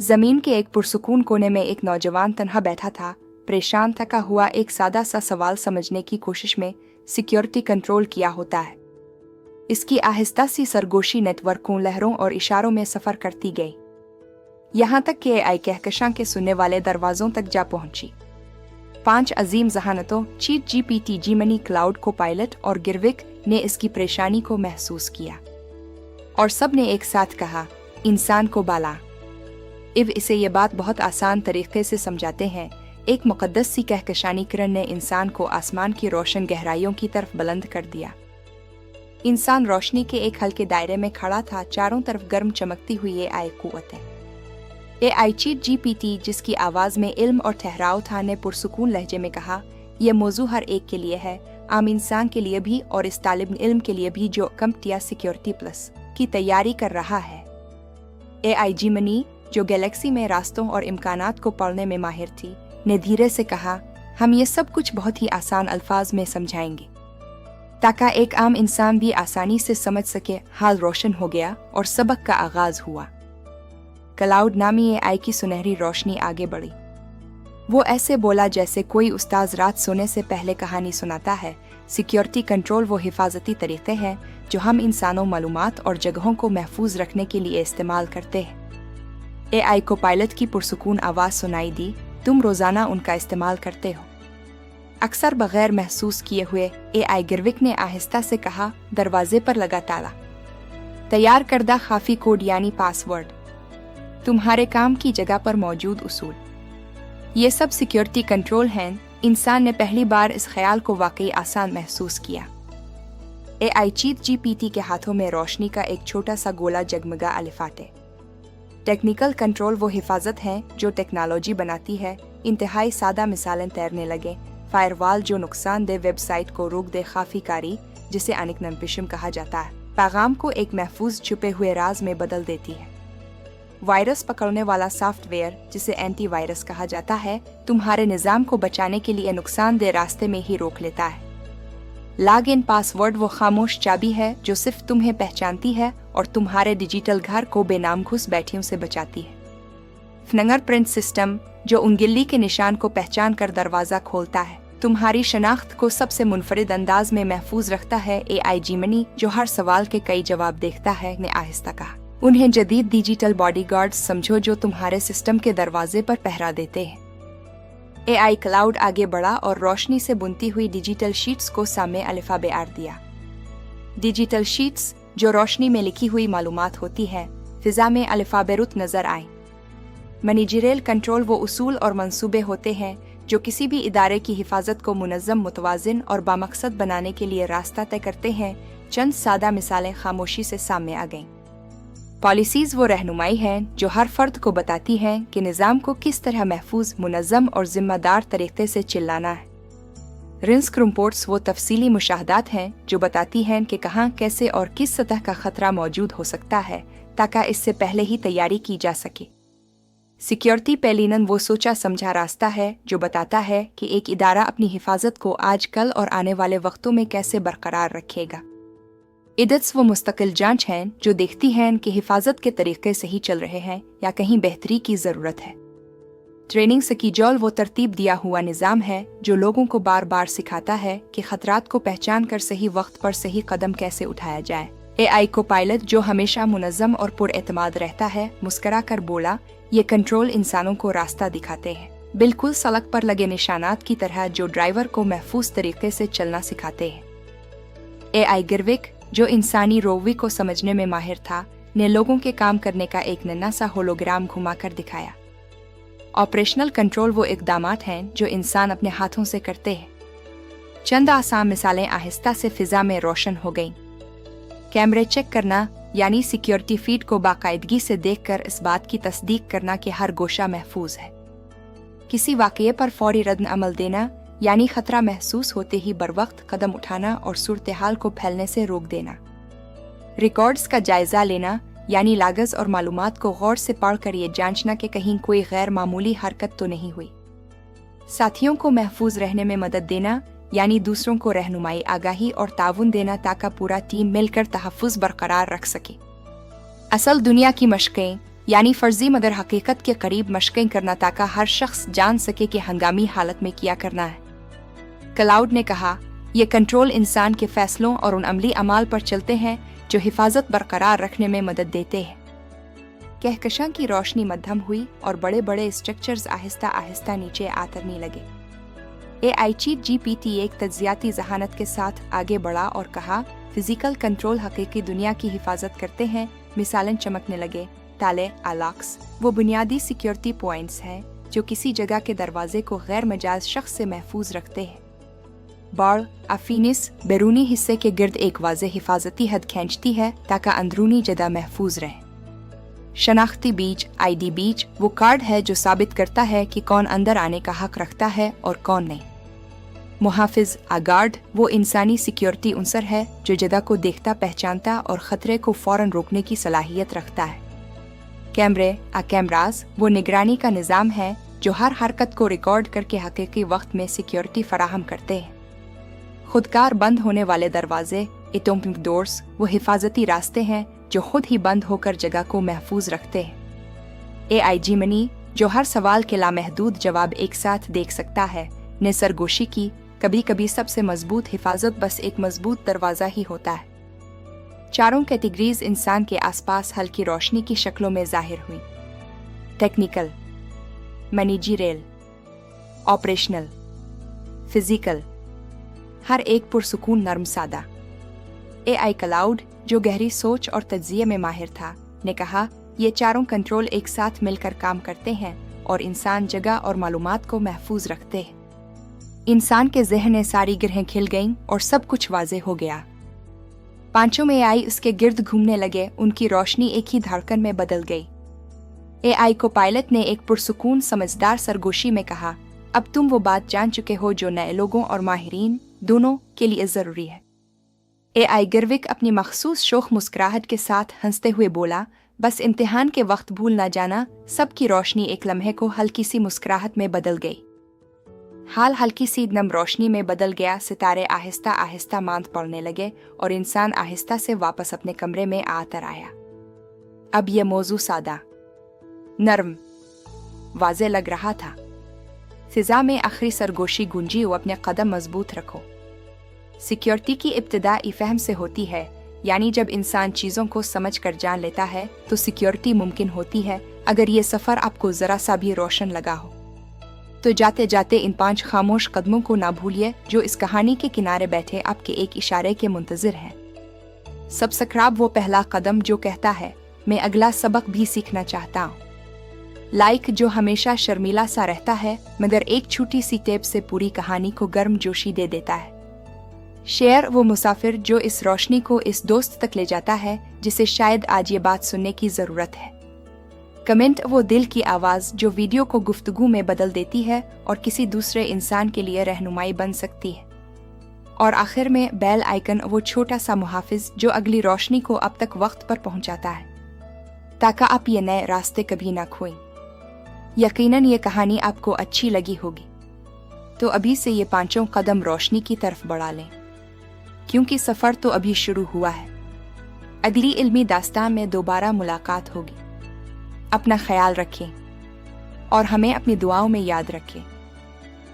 जमीन के एक पुरसुकून कोने में एक नौजवान तन्हा बैठा था, परेशान थका हुआ। एक सादा सा सवाल समझने की कोशिश में सिक्योरिटी कंट्रोल किया होता है। इसकी आहिस्ता सी सरगोशी नेटवर्कों, लहरों और इशारों में सफर करती गई, यहाँ तक कि AI कहकशां के सुनने वाले दरवाजों तक जा पहुंची। 5 अजीम जहानतों चीट GPT, जीमनी, क्लाउड को पायलट और गिरविक ने इसकी परेशानी को महसूस किया और सब ने एक साथ कहा, इंसान को बाला। इब इसे ये बात बहुत आसान तरीके से समझाते हैं। एक मुकद्दस सी कहकशानी किरण ने इंसान को आसमान की रोशन गहराइयों की तरफ बुलंद कर दिया। इंसान रोशनी के एक हल्के दायरे में खड़ा था, चारों तरफ गर्म चमकती हुई AI कुव्वतें। AI चीट GPT, जिसकी आवाज में इल्म और ठहराव था, ने पुरसुकून लहजे में कहा, यह मौजू हर एक के लिए है, आम इंसान के लिए भी और इस तालिब इल्म के लिए भी जो कंप्टिया सिक्योरिटी प्लस की तैयारी कर रहा है। AI जीमनी, जो गैलेक्सी में रास्तों और इम्कानात को पढ़ने में माहिर थी, ने धीरे से कहा, हम ये सब कुछ बहुत ही आसान अल्फाज में समझाएंगे ताकि एक आम इंसान भी आसानी से समझ सके। हाल रोशन हो गया और सबक का आगाज हुआ। क्लाउड नामी AI की सुनहरी रोशनी आगे बढ़ी। वो ऐसे बोला जैसे कोई उस्ताद रात सोने से पहले कहानी सुनाता है। सिक्योरिटी कंट्रोल वो हिफाजती तरीके हैं जो हम इंसानों, मालूमात और जगहों को महफूज रखने के लिए इस्तेमाल करते हैं। AI को पायलट की पुरसुकून आवाज सुनाई दी, तुम रोजाना उनका इस्तेमाल करते हो। अक्सर बगैर महसूस किए हुए AI गिरविक ने आहिस्ता से कहा, दरवाजे पर लगा ताला, तैयार करदा खाफी कोड यानी पासवर्ड, तुम्हारे काम की जगह पर मौजूद उसूल, ये सब सिक्योरिटी कंट्रोल हैं। इंसान ने पहली बार इस ख्याल को वाकई आसान महसूस किया। AI चीट GPT के हाथों में रोशनी का एक छोटा सा गोला जगमगा अलिफाटे। टेक्निकल कंट्रोल वो हिफाजत हैं जो टेक्नोलॉजी बनाती है। इंतहाई सादा मिसालें तैरने लगे। फायरवॉल जो नुकसानदेह वेबसाइट को रोक दे, खाफी कारी जिसे अनिकनमपिशम कहा जाता है, पैगाम को एक महफूज छुपे हुए राज में बदल देती है। वायरस पकड़ने वाला सॉफ्टवेयर जिसे एंटी वायरस कहा जाता है, तुम्हारे निज़ाम को बचाने के लिए नुकसानदेह रास्ते में ही रोक लेता है। लॉग इन पासवर्ड वो खामोश चाबी है जो सिर्फ तुम्हें पहचानती है और तुम्हारे डिजिटल घर को बेनाम घुस बैठियों से बचाती है। फिंगरप्रिंट सिस्टम जो उंगली के निशान को पहचान कर दरवाजा खोलता है, तुम्हारी शनाख्त को सबसे मुनफरिद अंदाज में महफूज रखता है। AI जीमनी, जो हर सवाल के कई जवाब देखता है, ने आहिस्ता कहा, उन्हें जदीद डिजिटल बॉडीगार्ड्स समझो जो तुम्हारे सिस्टम के दरवाजे पर पहरा देते हैं। AI क्लाउड आगे बढ़ा और रोशनी से बुनती हुई डिजिटल शीट्स को सामने अल्फाबेट दिया। डिजिटल शीट्स जो रोशनी में लिखी हुई मालूमात होती है, फिजा में अल्फाबेरुत नजर आए। मैनेजरियल कंट्रोल वो उसूल और मंसूबे होते हैं जो किसी भी इदारे की हिफाजत को मुनज़्ज़म, मुतवाज़िन और बामकसद बनाने के लिए रास्ता तय करते हैं। चंद सादा मिसालें खामोशी से सामने आ गईं। पॉलिसीज़ वो रहनुमाई हैं जो हर फर्द को बताती हैं कि निज़ाम को किस तरह महफूज, मुनज़्ज़म और जिम्मेदार तरीके से चिल्लाना है। रिस्क रिपोर्ट्स वो तफसीली मुशाहदात हैं जो बताती हैं कि कहाँ, कैसे और किस सतह का खतरा मौजूद हो सकता है ताकि इससे पहले ही तैयारी की जा सके। सिक्योरिटी पैलिनन वो सोचा समझा रास्ता है जो बताता है कि एक इदारा अपनी हिफाजत को आज, कल और आने वाले वक्तों में कैसे बरकरार रखेगा। इदत्स वो मुस्तकिल जांच हैं जो देखती हैं कि हिफाजत के तरीके सही चल रहे हैं या कहीं बेहतरी की ज़रूरत है। ट्रेनिंग स्कीड्यूल वो तरतीब दिया हुआ निज़ाम है जो लोगों को बार बार सिखाता है कि खतरात को पहचान कर सही वक्त पर सही कदम कैसे उठाया जाए। AI को पायलट जो हमेशा मुनज़्ज़म और पुरएतमाद रहता है, मुस्करा कर बोला, ये कंट्रोल इंसानों को रास्ता दिखाते हैं, बिल्कुल सड़क पर लगे निशानात की तरह जो ड्राइवर को महफूज तरीके से चलना सिखाते हैं। AI गिरविक, जो इंसानी रोवी को समझने में माहिर था, ने लोगों के काम करने का एक नन्हा सा होलोग्राम घुमाकर दिखाया। ऑपरेशनल कंट्रोल वो इक़दामात हैं जो इंसान अपने हाथों से करते हैं। चंद आसान मिसालें आहिस्ता से फिजा में रोशन हो गईं। कैमरे चेक करना यानी सिक्योरिटी फीड को बाकायदगी से देखकर इस बात की तस्दीक करना कि हर गोशा महफूज है। किसी वाक़ये पर फौरी रद्द अमल देना यानी खतरा महसूस होते ही बरवक्त कदम उठाना और सूरत-ए-हाल को फैलने से रोक देना। रिकॉर्ड्स का जायजा लेना यानी लागज़ और मालूमात को गौर से पढ़कर ये जांचना कि कहीं कोई गैर मामूली हरकत तो नहीं हुई। साथियों को महफूज रहने में मदद देना यानी दूसरों को रहनुमाई, आगाही और ताउन देना ताकि पूरा टीम मिलकर तहफ़्फ़ुज़ बरकरार रख सके। असल दुनिया की मशक़ें यानी फर्जी मगर हकीकत के करीब मशक़ें करना ताकि हर शख्स जान सके कि हंगामी हालत में क्या करना है। क्लाउड ने कहा, ये कंट्रोल इंसान के फैसलों और उन अमली अमाल पर चलते हैं जो हिफाजत बरकरार रखने में मदद देते हैं। कहकशां की रोशनी मध्यम हुई और बड़े बड़े स्ट्रक्चर्स आहिस्ता आहिस्ता नीचे आतरने लगे। AI चीट GPT एक तज्जियाती जहानत के साथ आगे बढ़ा और कहा, फिजिकल कंट्रोल हकीकी दुनिया की हिफाजत करते हैं। मिसालन चमकने लगे ताले अलाक्स वो बुनियादी सिक्योरिटी पॉइंट्स हैं जो किसी जगह के दरवाजे को गैर मजाज शख्स से महफूज रखते हैं। बाड़ अफीनिस बैरूनी हिस्से के गिर्द एक वाज़े हिफाजती हद खींचती है ताकि अंदरूनी जगह महफूज रहे। शनाख्ती बीज ID बीज वो कार्ड है जो साबित करता है कि कौन अंदर आने का हक रखता है और कौन नहीं। मुहाफिज गार्ड वो इंसानी सिक्योरिटी उनसर है जो जगह को देखता पहचानता और खतरे को फौरन रोकने की सलाहियत रखता है। कैमरास वो निगरानी का निज़ाम है जो हर हरकत को रिकॉर्ड करके हकीकी वक्त में सिक्योरिटी फराहम करते हैं। खुदकार बंद होने वाले दरवाजे ऑटोमेटिक डोर्स वो हिफाजती रास्ते हैं जो खुद ही बंद होकर जगह को महफूज रखते हैं। AI जिमनी जो हर सवाल के लामहदूद जवाब एक साथ देख सकता है ने सरगोशी की, कभी कभी सबसे मजबूत हिफाजत बस एक मजबूत दरवाज़ा ही होता है। चारों कैटेगरीज इंसान के आसपास हल्की रोशनी की शक्लों में जाहिर हुई। टेक्निकल, मैनेजरियल, ऑपरेशनल, फिजिकल, हर एक पुरसुकून नरम सादा। AI क्लाउड जो गहरी सोच और तज्जिये में माहिर था ने कहा, ये चारों कंट्रोल एक साथ मिलकर काम करते हैं और इंसान जगह और मालूमात को महफूज रखते हैं। इंसान के ज़हन में सारी गिरहें खिल गईं और सब कुछ वाज़े हो गया। पांचों में AI उसके गिर्द घूमने लगे, उनकी रोशनी एक ही धड़कन में बदल गई। AI को पायलट ने एक पुरसुकून समझदार सरगोशी में कहा, अब तुम वो बात जान चुके हो जो नए लोगों और माहिरीन दोनों के लिए ज़रूरी है। AI गिरविक अपनी मखसूस शोख मुस्कुराहट के साथ हंसते हुए बोला, बस इम्तिहान के वक्त भूल ना जाना। सबकी रोशनी एक लम्हे को हल्की सी मुस्कुराहट में बदल गई। हाल हल्की सी नम रोशनी में बदल गया। सितारे आहिस्ता आहिस्ता मांद पड़ने लगे और इंसान आहिस्ता से वापस अपने कमरे में आकर आया। अब यह मौजू सादा, नरम, वाज़े लग रहा था। फिजा में आखिरी सरगोशी गूंजी, वो अपने कदम मजबूत रखो। सिक्योरिटी की इब्तिदाई फहम से होती है, यानी जब इंसान चीज़ों को समझ कर जान लेता है तो सिक्योरिटी मुमकिन होती है। अगर ये सफ़र आपको ज़रा सा भी रोशन लगा हो तो जाते जाते इन 5 खामोश कदमों को ना भूलिए जो इस कहानी के किनारे बैठे आपके एक इशारे के मुंतज़िर हैं। सब्सक्राइब वो पहला कदम जो कहता है मैं अगला सबक भी सीखना चाहता हूँ। लाइक जो हमेशा शर्मीला सा रहता है मगर एक छोटी सी टेप से पूरी कहानी को गर्म जोशी दे देता है। शेयर वो मुसाफिर जो इस रोशनी को इस दोस्त तक ले जाता है जिसे शायद आज ये बात सुनने की ज़रूरत है। कमेंट वो दिल की आवाज़ जो वीडियो को गुफ्तगू में बदल देती है और किसी दूसरे इंसान के लिए रहनुमाई बन सकती है। और आखिर में बेल आइकन वो छोटा सा मुहाफिज जो अगली रोशनी को अब तक वक्त पर पहुंचाता है ताकि आप ये नए रास्ते कभी ना खोएं। यकीनन ये कहानी आपको अच्छी लगी होगी, तो अभी से ये 5 कदम रोशनी की तरफ बढ़ा लें, क्योंकि सफ़र तो अभी शुरू हुआ है। अगली इल्मी दास्तान में दोबारा मुलाकात होगी। अपना ख्याल रखें और हमें अपनी दुआओं में याद रखें।